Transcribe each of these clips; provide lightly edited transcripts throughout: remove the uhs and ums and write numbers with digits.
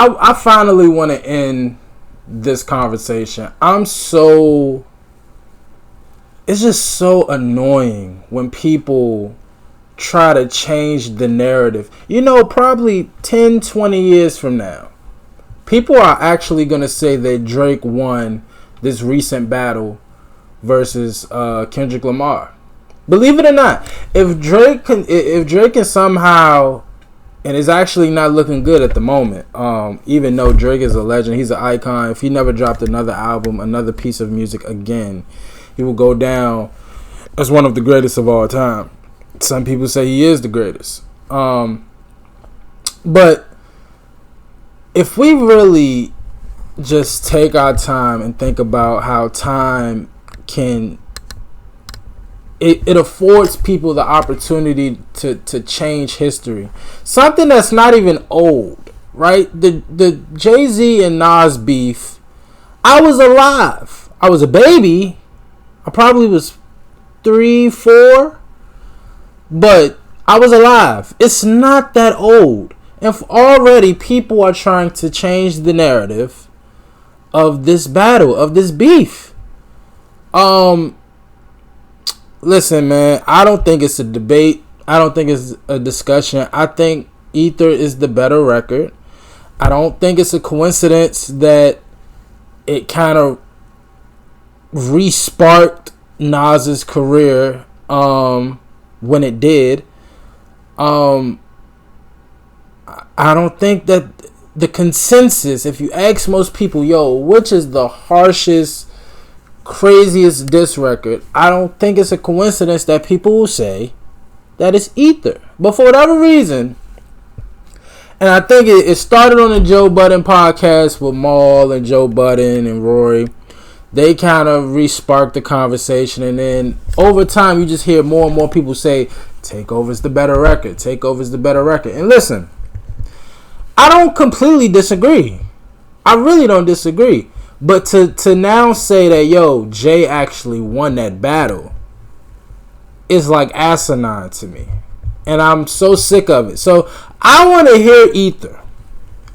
I finally want to end this conversation. It's just so annoying when people try to change the narrative. Probably 10, 20 years from now, people are actually going to say that Drake won this recent battle versus Kendrick Lamar. Believe it or not, if Drake can somehow, and is actually not looking good at the moment, even though Drake is a legend, he's an icon. If he never dropped another album, another piece of music again, he will go down as one of the greatest of all time. Some people say he is the greatest. But if we really just take our time and think about how time can... It affords people the opportunity to change history. Something that's not even old, right? The Jay-Z and Nas beef, I was alive. I was a baby. I probably was 3, 4. But I was alive. It's not that old. And already people are trying to change the narrative of this battle, of this beef. Listen, man, I don't think it's a debate. I don't think it's a discussion. I think Ether is the better record. I don't think it's a coincidence that it kind of re-sparked Nas's career when it did. I don't think that the consensus, if you ask most people, which is the harshest, craziest diss record, I don't think it's a coincidence that people will say that it's Ether. But for whatever reason, and I think it started on the Joe Budden podcast with Maul and Joe Budden and Rory. They kind of re-sparked the conversation, and then over time you just hear more and more people say Takeover's the better record. Takeover's the better record. And listen, I don't completely disagree. I really don't disagree. But to now say that, Jay actually won that battle is like asinine to me. And I'm so sick of it. So I want to hear Ether.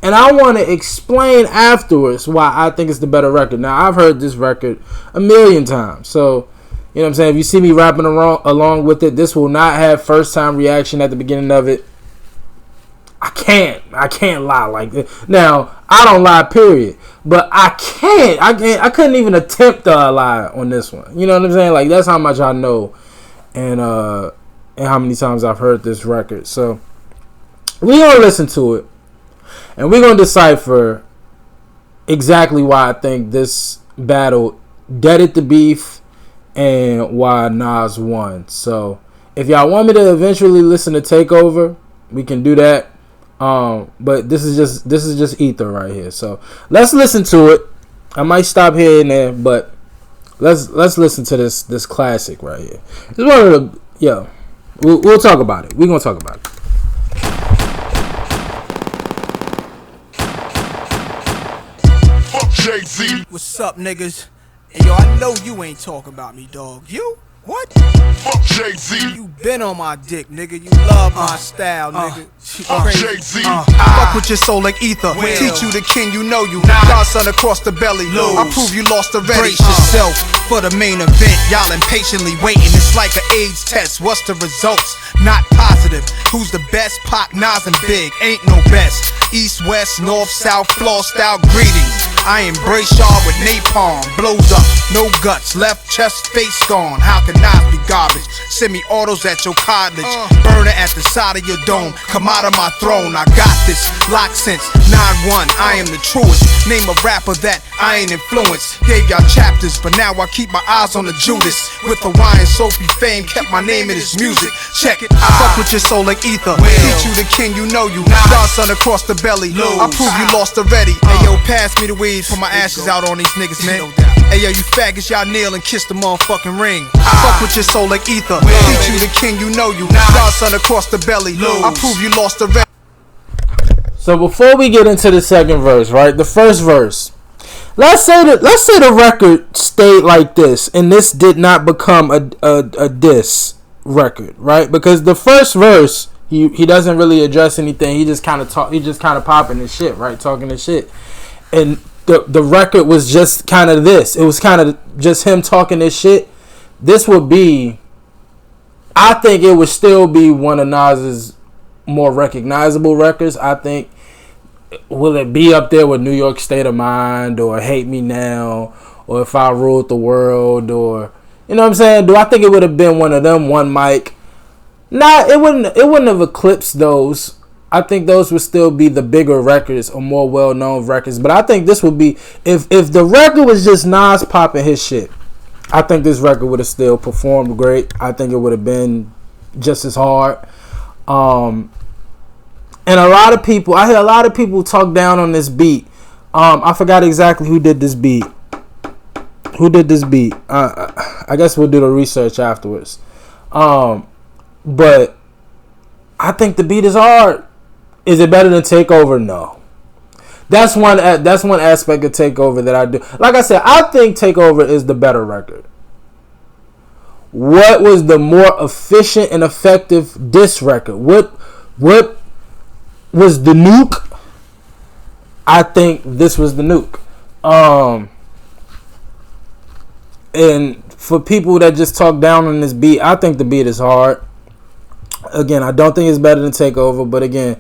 And I want to explain afterwards why I think it's the better record. Now, I've heard this record a million times. So, you know what I'm saying? If you see me rapping along with it, this will not have first time reaction at the beginning of it. I can't lie like this. Now, I don't lie, period. But I couldn't even attempt to lie on this one. You know what I'm saying? Like, that's how much I know and how many times I've heard this record. So, we're going to listen to it. And we're going to decipher exactly why I think this battle deaded the beef and why Nas won. So, if y'all want me to eventually listen to Takeover, we can do that. But this is just Ether right here. So let's listen to it. I might stop here and there, but let's listen to this classic right here. It's one of the we'll talk about it. We're gonna talk about it. Fuck Jay-Z. What's up, niggas? Hey, yo, I know you ain't talking about me, dog. You? What? Fuck Jay-Z. You been on my dick, nigga. You love my style, nigga. Fuck Jay-Z. Fuck with your soul like Ether. Teach you the king, you know you. Godson across the belly. I prove you lost already. Brace yourself for the main event. Y'all impatiently waiting. It's like an AIDS test. What's the results? Not positive. Who's the best? Pac, Nas, and Big. Ain't no best. East, west, north, south, floor style greetings. I embrace y'all with napalm. Blows up, no guts. Left chest, face gone. How can Nas be garbage? Semi-autos at your cartilage. Burner at the side of your dome. Come out of my throne. I got this. Lock since 9-1. I am the truest. Name a rapper that I ain't influenced. Gave y'all chapters, but now I keep my eyes on the Judas. With Hawaiian Sophie fame, kept my name in his music. Check it. Fuck with your soul like Ether. Teach you the king, you know you. Godson across the belly. I prove you lost already. Hey yo, pass me the weed. Put my ashes out on these niggas, man. Hey yo, you faggots, y'all kneel and kiss the motherfucking ring. Fuck with your soul like Ether. Teach you the king, you know you. Godson across the belly. I prove you lost already. So before we get into the second verse, right? The first verse. Let's say the record stayed like this, and this did not become a diss record, right? Because the first verse He doesn't really address anything. He just kind of talk. He just kind of popping his shit, right? Talking his shit. And the record was just kind of this. It was kind of just him talking his shit. This would be, I think it would still be one of Nas's more recognizable records. I think, will it be up there with New York State of Mind or Hate Me Now or If I Ruled the World, or, you know what I'm saying? Do I think it would have been one of them, One Mic? Nah, it wouldn't have eclipsed those. I think those would still be the bigger records or more well-known records. But I think this would be, if the record was just Nas popping his shit, I think this record would have still performed great. I think it would have been just as hard. And a lot of people, I hear a lot of people talk down on this beat. I forgot exactly who did this beat. I guess we'll do the research afterwards. But I think the beat is hard. Is it better than Takeover? No. That's one aspect of Takeover that I do. Like I said, I think Takeover is the better record. What was the more efficient and effective diss record? What was the nuke? I think this was the nuke. And for people that just talk down on this beat, I think the beat is hard. Again, I don't think it's better than Takeover, but again,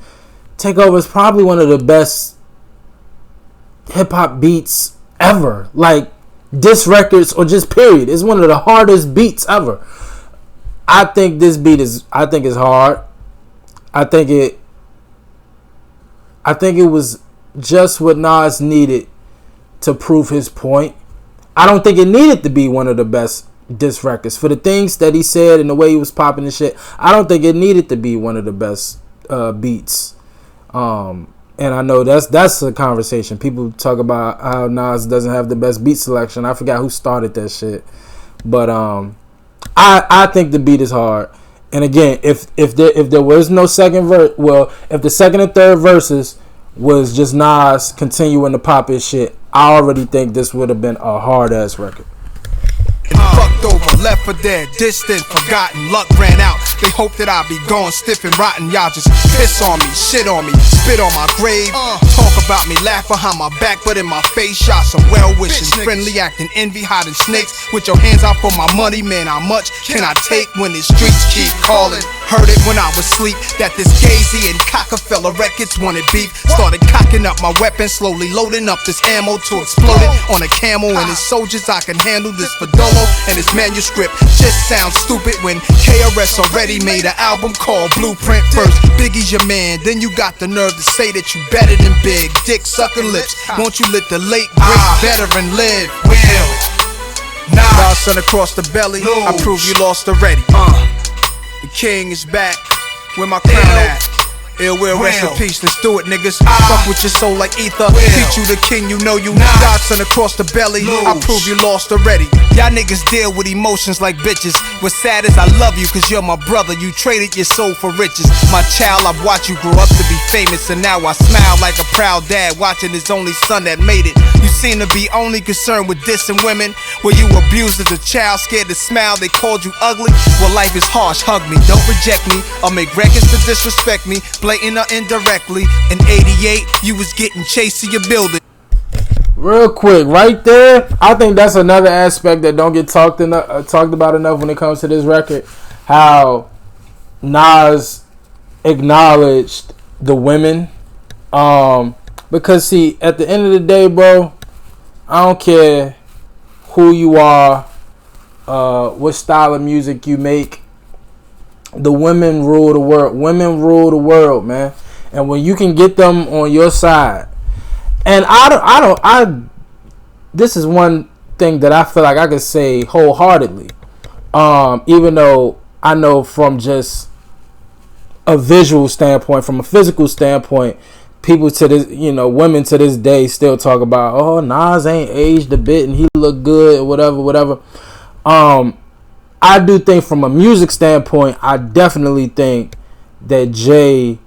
Takeover is probably one of the best hip-hop beats ever. Like, diss records or just period. It's one of the hardest beats ever. I think this beat is hard. I think it was just what Nas needed to prove his point. I don't think it needed to be one of the best diss records. For the things that he said and the way he was popping and shit, I don't think it needed to be one of the best beats. And I know that's a conversation. People talk about how Nas doesn't have the best beat selection. I forgot who started that shit. But I think the beat is hard. And again, if there was no second verse, well, if the second and third verses was just Nas continuing to pop his shit, I already think this would have been a hard ass record. Fucked over, left for dead, distant, forgotten, luck ran out. They hope that I'll be gone, stiff and rotten. Y'all just piss on me, shit on me, spit on my grave. Talk about me, laugh behind my back, but in my face, shot some well-wishing, friendly acting, envy, hiding snakes. With your hands out for my money, man, how much can I take when the streets keep calling? Heard it when I was asleep, that this Gazy and Cockefeller records wanted beef. Started cocking up my weapon, slowly loading up this ammo to explode it on a camel and his soldiers. I can handle this Fedolo and his manuscript. Just sounds stupid when KRS already made an album called Blueprint first. Biggie's your man, then you got the nerve to say that you better than Big. Dick sucking lips, won't you let the late great veteran live? Will Nas son across the belly, I prove you lost already. The king is back, where my crown at? Ill will, rest in peace, let's do it, niggas. Fuck with your soul like ether. Teach you the king, you know you. Godson across the belly, I prove you lost already. Y'all niggas deal with emotions like bitches. What's sad is I love you, cause you're my brother. You traded your soul for riches. My child, I've watched you grow up to be famous, and now I smile like a proud dad watching his only son that made it. You seem to be only concerned with dissing women. Were you abused as a child, scared to smile, they called you ugly? Well, life is harsh, hug me, don't reject me. I'll make records to disrespect me, blatant or indirectly. In 88, you was getting chased to your building. Real quick, right there, I think that's another aspect that don't get talked about enough when it comes to this record. How Nas acknowledged the women. Because, see, at the end of the day, bro, I don't care who you are, what style of music you make. The women rule the world. Women rule the world, man. And when you can get them on your side, and this is one thing that I feel like I could say wholeheartedly. Even though I know from just a visual standpoint, from a physical standpoint, people to this, women to this day still talk about, oh, Nas ain't aged a bit and he look good, or whatever. I do think from a music standpoint, I definitely think that Jay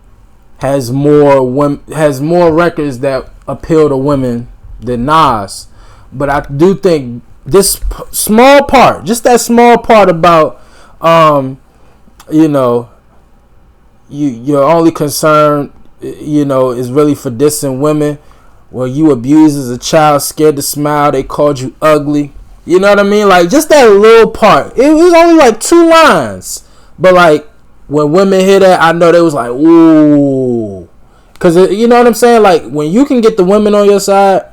has more records that appeal to women than Nas. But I do think this small part, just that small part about your only concern, is really for dissing women. Well, you abused as a child, scared to smile. They called you ugly. You know what I mean? Like, just that little part. It was only like 2 lines, but like when women hear that, I know they was like, ooh, because you know what I'm saying. Like, when you can get the women on your side,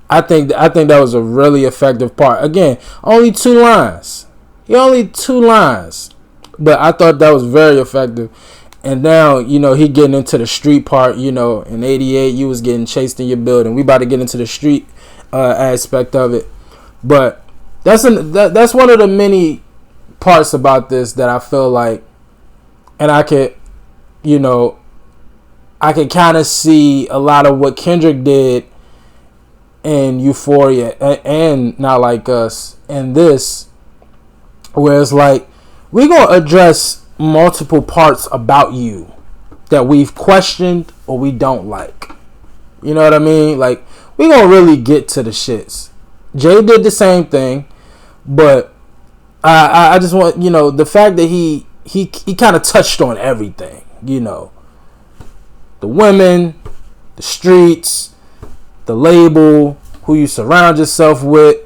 I think that was a really effective part. Again, only 2 lines. Only 2 lines, but I thought that was very effective. And now, he getting into the street part. In '88, you was getting chased in your building. We about to get into the street aspect of it, but that's one of the many parts about this that I feel like, and I could kind of see a lot of what Kendrick did in Euphoria and Not Like Us and this, where it's like, we're going to address multiple parts about you that we've questioned or we don't like. You know what I mean? Like, we're going to really get to the shits. Jay did the same thing, but I just want, the fact that he kind of touched on everything, the women, the streets, the label, who you surround yourself with.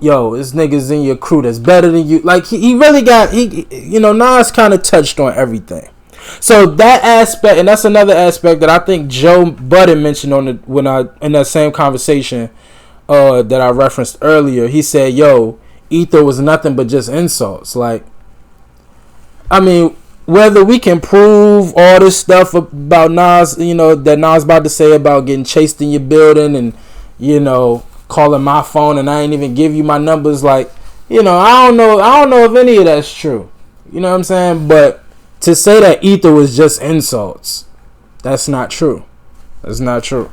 Yo, this nigga's in your crew that's better than you. Like, he really got, Nas kind of touched on everything. So that aspect, and that's another aspect that I think Joe Budden mentioned in that same conversation that I referenced earlier. He said, yo, Ether was nothing but just insults. Like, I mean, whether we can prove all this stuff about Nas, that Nas about to say about getting chased in your building and, calling my phone and I ain't even give you my numbers, like, I don't know if any of that's true. You know what I'm saying? But to say that Ether was just insults, that's not true. That's not true.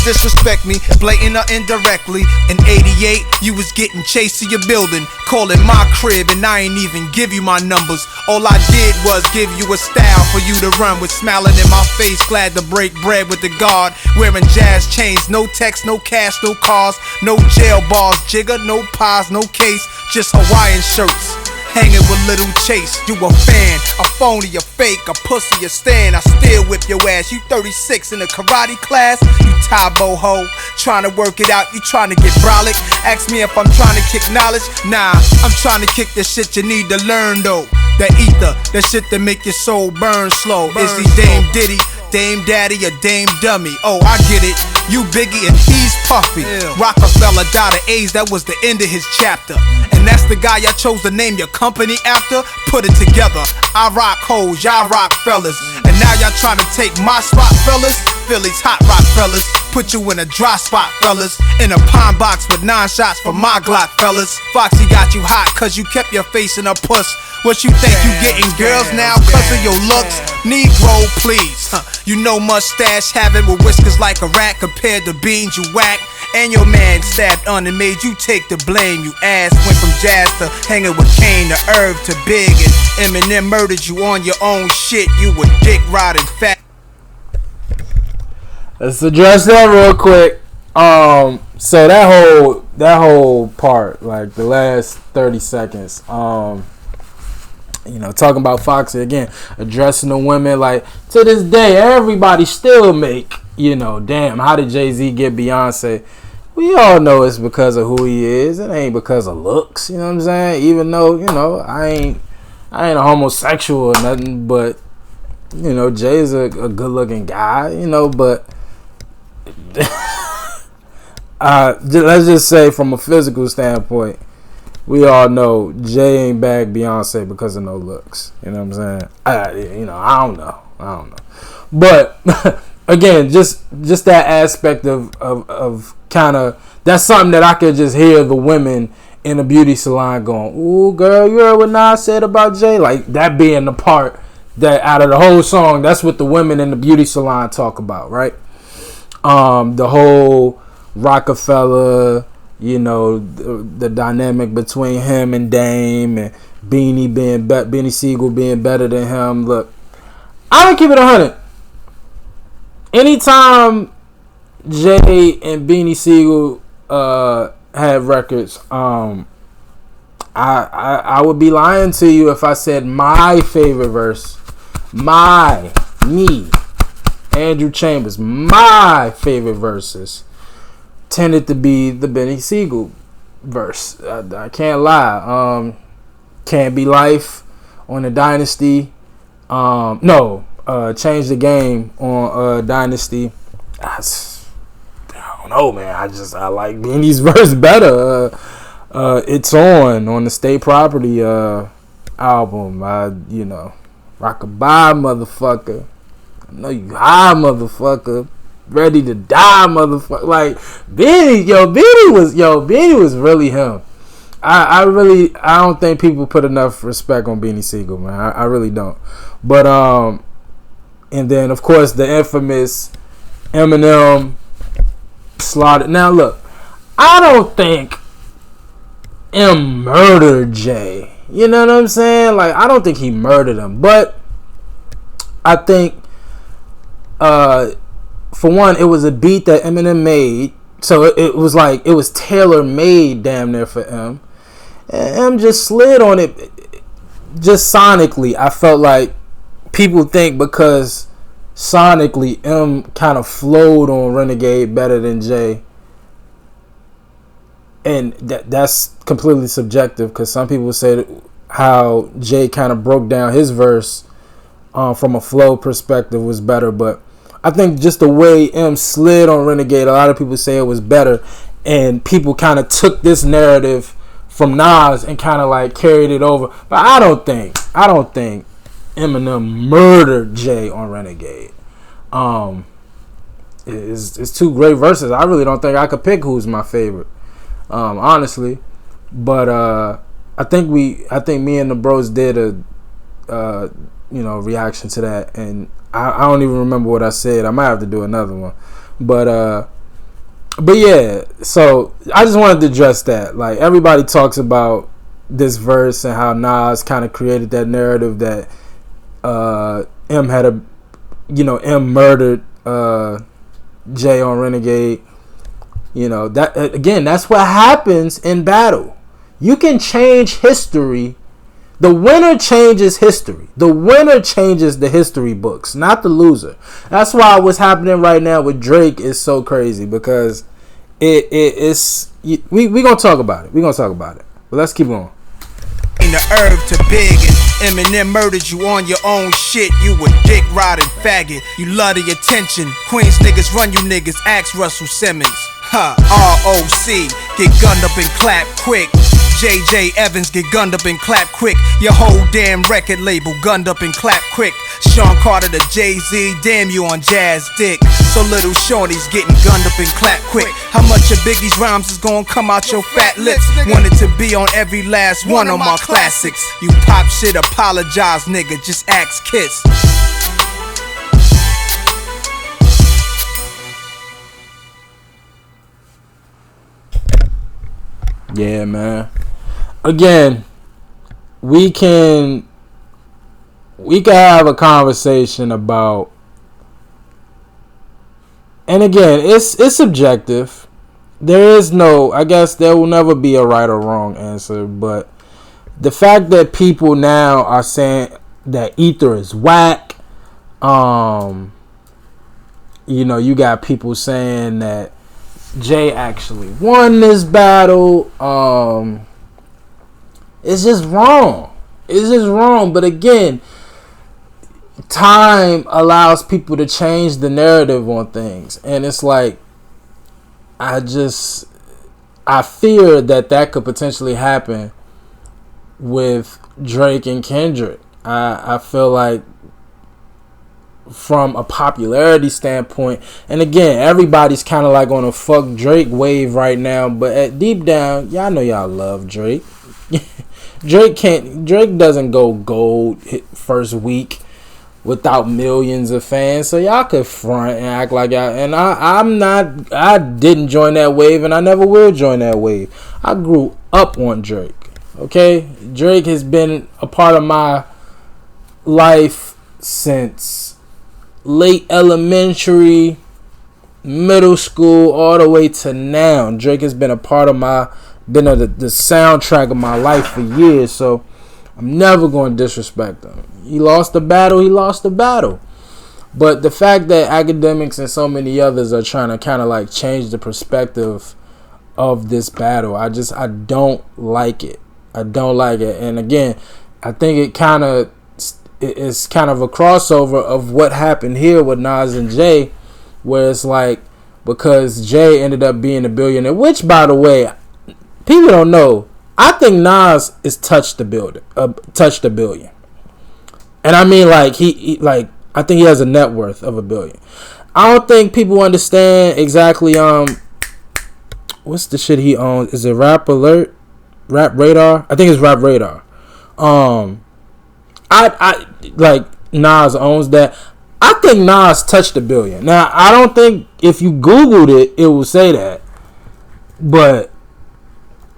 Disrespect me, blatant or indirectly. In '88, you was getting chased to your building, calling my crib, and I ain't even give you my numbers. All I did was give you a style for you to run with, smiling in my face, glad to break bread with the guard. Wearing jazz chains, no text, no cash, no cars, no jail bars, jigger, no pies, no case, just Hawaiian shirts. Hanging with Little Chase, you a fan, a phony, a fake, a pussy, a stand. I still whip your ass. You 36 in a karate class, you Tybo ho, trying to work it out. You trying to get brolic. Ask me if I'm trying to kick knowledge. Nah, I'm trying to kick the shit you need to learn though. That ether, that shit that make your soul burn slow. Is he Dame Diddy, Dame Daddy, or Dame Dummy? Oh, I get it. You Biggie and he's Puffy. Rockefeller died of AIDS, that was the end of his chapter. And that's the guy y'all chose to name your company after? Put it together. I rock hoes, y'all rock fellas. And now y'all trying to take my spot, fellas. Philly's hot rock fellas. Put you in a dry spot, fellas. In a pine box with 9 shots for my Glock, fellas. Foxy got you hot cause you kept your face in a puss. What you think you getting girls now cause of your looks? Negro, please. You know mustache having with whiskers like a rat compared to beans you whack. And your man stabbed on and made you take the blame. You ass went from jazz to hanging with Kane to Irv to Big. And Eminem murdered you on your own shit. You were dick riding fat. Let's address that real quick. So that whole part, like the last 30 seconds, talking about Foxy again, addressing the women, like, to this day, everybody still make, damn, how did Jay-Z get Beyonce? We all know it's because of who he is. It ain't because of looks, you know what I'm saying? Even though, I ain't a homosexual or nothing, but, Jay's a good-looking guy, but let's just say from a physical standpoint, we all know Jay ain't bagged Beyonce because of no looks. You know what I'm saying? I don't know. But again, just that aspect of kind of, that's something that I could just hear the women in a beauty salon going, "Ooh, girl, you heard what Nas said about Jay?" Like, that being the part that out of the whole song, that's what the women in the beauty salon talk about, right? The whole Rockefeller, the dynamic between him and Dame, and Beanie Siegel being better than him. Look, I'm gonna keep it 100. Anytime Jay and Beanie Siegel had records, I I would be lying to you if I said my favorite verse. Me, Andrew Chambers, my favorite verses tended to be the Benny Siegel verse. I can't lie. Can't Be Life on the Dynasty. Change the Game on Dynasty. I don't know, man. I like Benny's verse better. It's on the State Property album. Rockabye, motherfucker. I know you high, motherfucker. Ready to die, motherfucker. Like Benny was really him. I don't think people put enough respect on Beanie Siegel, man. I really don't. But and then of course the infamous Eminem Slaughter. Now look, I don't think M murdered Jay. You know what I'm saying? Like, I don't think he murdered him, but I think for one, it was a beat that Eminem made, so it was tailor made damn near for M. And M just slid on it just sonically. I felt like people think because sonically M kind of flowed on Renegade better than Jay. And that's completely subjective because some people say how Jay kind of broke down his verse from a flow perspective was better. But I think just the way M slid on Renegade, a lot of people say it was better. And people kind of took this narrative from Nas and kind of like carried it over. But I don't think Eminem murdered Jay on Renegade. It's two great verses. I really don't think I could pick who's my favorite. Honestly, but I think me and the bros did a reaction to that, and I don't even remember what I said. I might have to do another one, but yeah. So I just wanted to address that. Like, everybody talks about this verse and how Nas kind of created that narrative that M murdered Jay on Renegade. That again, that's what happens in battle. You can change history. The winner changes history. The winner changes the history books, not the loser. That's why what's happening right now with Drake is so crazy, because it's we gonna talk about it. But let's keep going. In the herb to big, and Eminem murdered you on your own shit. You a dick riding faggot. You love the attention. Queens niggas run you niggas. Ask Russell Simmons. ROC, get gunned up and clap quick. JJ Evans, get gunned up and clap quick. Your whole damn record label gunned up and clap quick. Sean Carter to Jay-Z, damn you on Jazz Dick. So little Shorty's getting gunned up and clap quick. How much of Biggie's rhymes is gonna come out your fat lips? Wanted to be on every last one of my classics. You pop shit, apologize nigga, just ask Kiss. Yeah, man. Again, we can have a conversation about, and again, it's subjective. There is no, I guess there will never be a right or wrong answer, but the fact that people now are saying that Ether is whack, you got people saying that Jay actually won this battle. It's just wrong. But again, time allows people to change the narrative on things, and it's like I fear that could potentially happen with Drake and Kendrick. I feel like, from a popularity standpoint, and again, everybody's kind of like on a fuck Drake wave right now, but at deep down, y'all know y'all love Drake. Drake doesn't go gold first week without millions of fans, so y'all could front and act like y'all, and I didn't join that wave, and I never will join that wave. I grew up on Drake. Okay, Drake has been a part of my life since late elementary, middle school, all the way to now. Drake has been a part of my been the soundtrack of my life for years. So I'm never going to disrespect him. He lost the battle. He lost the battle. But the fact that academics and so many others are trying to kind of like change the perspective of this battle, I don't like it. I don't like it. And again, I think it's kind of a crossover of what happened here with Nas and Jay, where it's like, because Jay ended up being a billionaire, which, by the way, people don't know. I think Nas is touched a billion, and I mean like he I think he has a net worth of $1 billion. I don't think people understand exactly what's the shit he owns. Is it Rap Alert? Rap Radar? I think it's Rap Radar. I like Nas owns that. I think Nas touched $1 billion. Now, I don't think if you Googled it, it will say that. But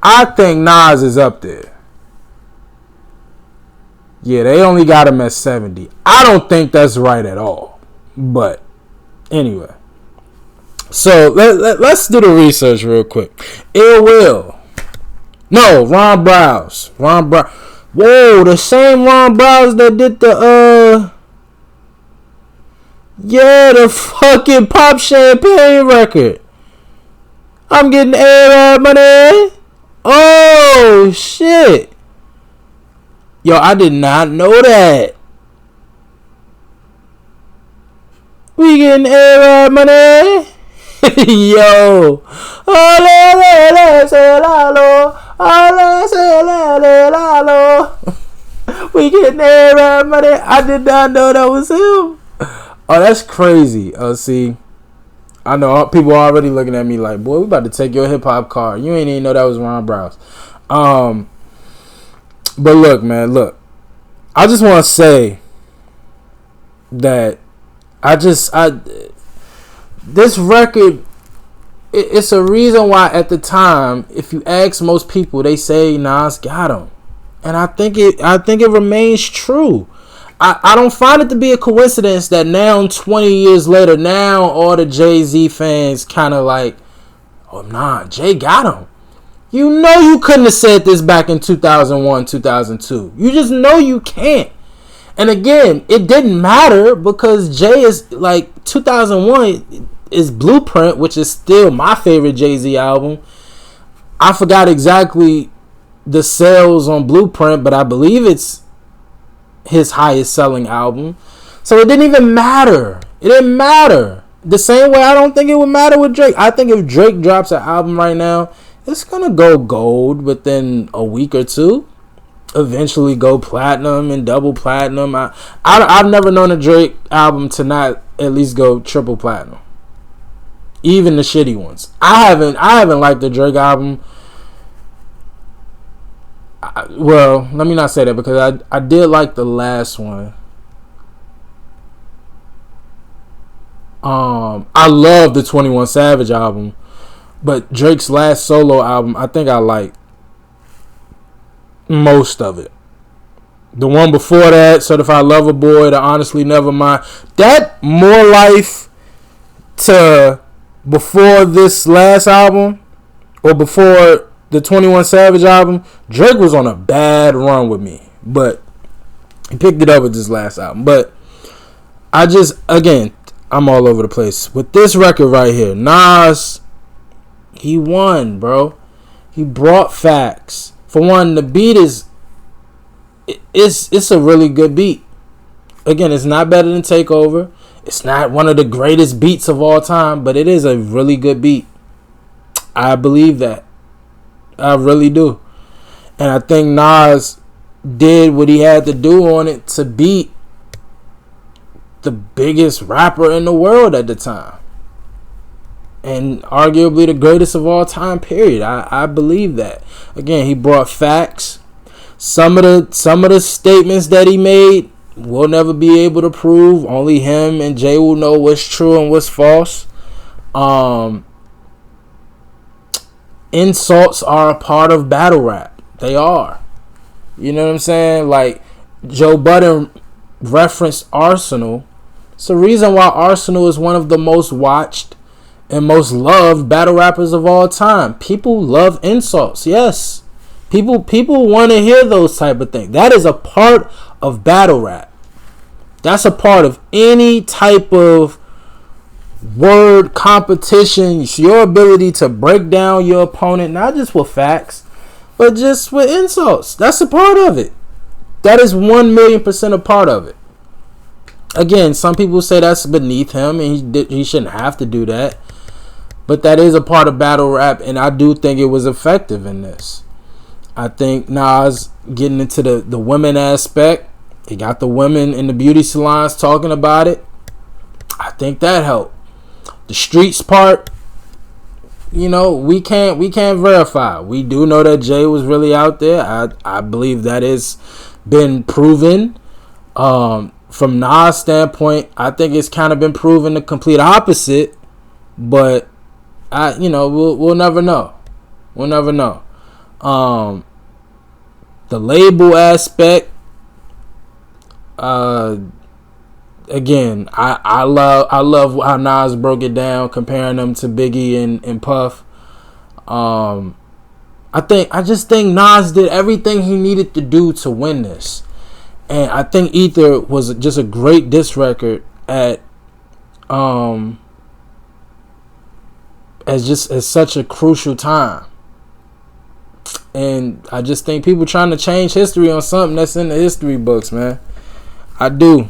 I think Nas is up there. Yeah, they only got him at 70. I don't think that's right at all. But anyway. So let's do the research real quick. Ill Will. No, Ron Browse. Whoa, the same Ron Browse that did the the fucking Pop Champagne record. I'm getting A-Rap money. Oh shit. Yo, I did not know that. We getting A-Rap money. Yo. We getting A-Rap money. I did not know that was him. Oh, that's crazy. See, I know people are already looking at me like, boy, we about to take your hip hop car. You ain't even know that was Ron Browse. But look, man, I just want to say that this record, it's a reason why at the time, if you ask most people, they say Nas got him, and I think it remains true. I don't find it to be a coincidence that now, 20 years later, now all the Jay-Z fans kind of like, oh nah, Jay got him. You know you couldn't have said this back in 2001, 2002. You just know you can't. And again, it didn't matter because Jay is like 2001 is Blueprint, which is still my favorite Jay-Z album. I forgot exactly the sales on Blueprint, but I believe it's his highest selling album. So it didn't even matter. It didn't matter. The same way I don't think it would matter with Drake. I think if Drake drops an album right now, it's gonna go gold within a week or two. Eventually go platinum and double platinum. I've never known a Drake album to not at least go triple platinum. Even the shitty ones. I haven't liked the Drake album. Well, let me not say that because I did like the last one. I love the 21 Savage album, but Drake's last solo album, I think I like most of it. The one before that, Certified Lover Boy, the Honestly Nevermind, that More Life to before this last album or before the 21 Savage album, Drake was on a bad run with me, but he picked it up with this last album. But I'm all over the place with this record right here. Nas, he won, bro. He brought facts. For one, the beat it's a really good beat. Again, it's not better than Takeover. It's not one of the greatest beats of all time, but it is a really good beat. I believe that. I really do. And I think Nas did what he had to do on it to beat the biggest rapper in the world at the time. And arguably the greatest of all time, period. I believe that. Again, he brought facts. Some of the statements that he made, we'll never be able to prove. Only him and Jay will know what's true and what's false. Insults are a part of battle rap. They are. You know what I'm saying? Like Joe Budden referenced Arsenal. It's the reason why Arsenal is one of the most watched and most loved battle rappers of all time. People love insults. Yes. People want to hear those type of things. That is a part of battle rap. That's a part of any type of word competition. It's your ability to break down your opponent, not just with facts, but just with insults. That's a part of it. That is 1,000,000% a part of it. Again, some people say that's beneath him and he shouldn't have to do that. But that is a part of battle rap, and I do think it was effective in this. I think Nas getting into the women aspect, he got the women in the beauty salons talking about it. I think that helped. The streets part, you know, we can't verify. We do know that Jay was really out there. I believe that has been proven. From Nas' standpoint, I think it's kind of been proven the complete opposite. But we'll never know. We'll never know. The label aspect, again, I love how Nas broke it down, comparing them to Biggie and Puff. I just think Nas did everything he needed to do to win this, and I think Ether was just a great diss record at as such a crucial time. And I just think people trying to change history on something that's in the history books, man. I do.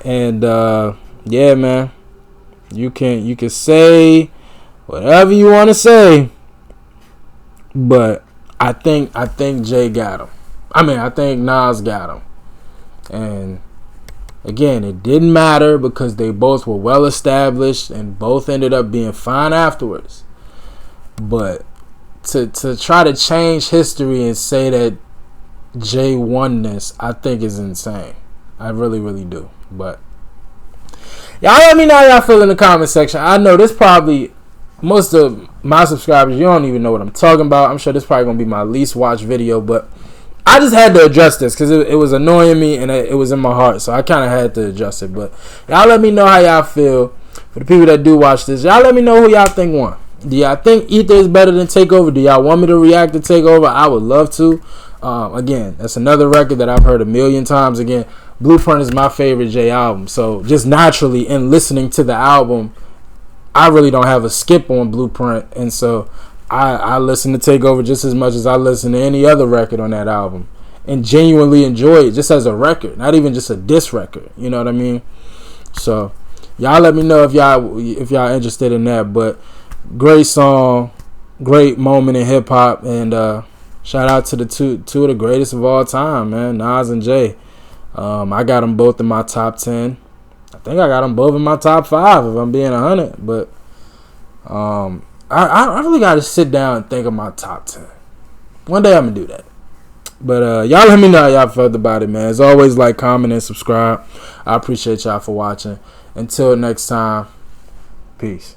And yeah, man. You can say whatever you want to say, but I think Jay got him. I think Nas got him. And again, it didn't matter because they both were well established and both ended up being fine afterwards. But to try to change history and say that Jay won this, I think is insane. I really, really do. But y'all let me know how y'all feel in the comment section. I know this probably, most of my subscribers, you don't even know what I'm talking about. I'm sure this probably going to be my least watched video, but I just had to address this because it was annoying me and it was in my heart, so I kind of had to address it. But y'all let me know how y'all feel. For the people that do watch this, y'all let me know who y'all think won. Do y'all think Ether is better than Takeover? Do y'all want me to react to Takeover? I would love to. Again, that's another record that I've heard 1,000,000 times. Again, Blueprint is my favorite Jay album, so just naturally in listening to the album, I really don't have a skip on Blueprint, and so I listen to Takeover just as much as I listen to any other record on that album, and genuinely enjoy it just as a record, not even just a diss record. You know what I mean? So y'all let me know if y'all interested in that. But great song, great moment in hip hop, and shout out to the two of the greatest of all time, man, Nas and Jay. I got them both in my top 10. I think I got them both in my top 5 if I'm being 100. But I really got to sit down and think of my top 10. One day I'm going to do that. But y'all let me know how y'all felt about it, man. As always, like, comment, and subscribe. I appreciate y'all for watching. Until next time, peace.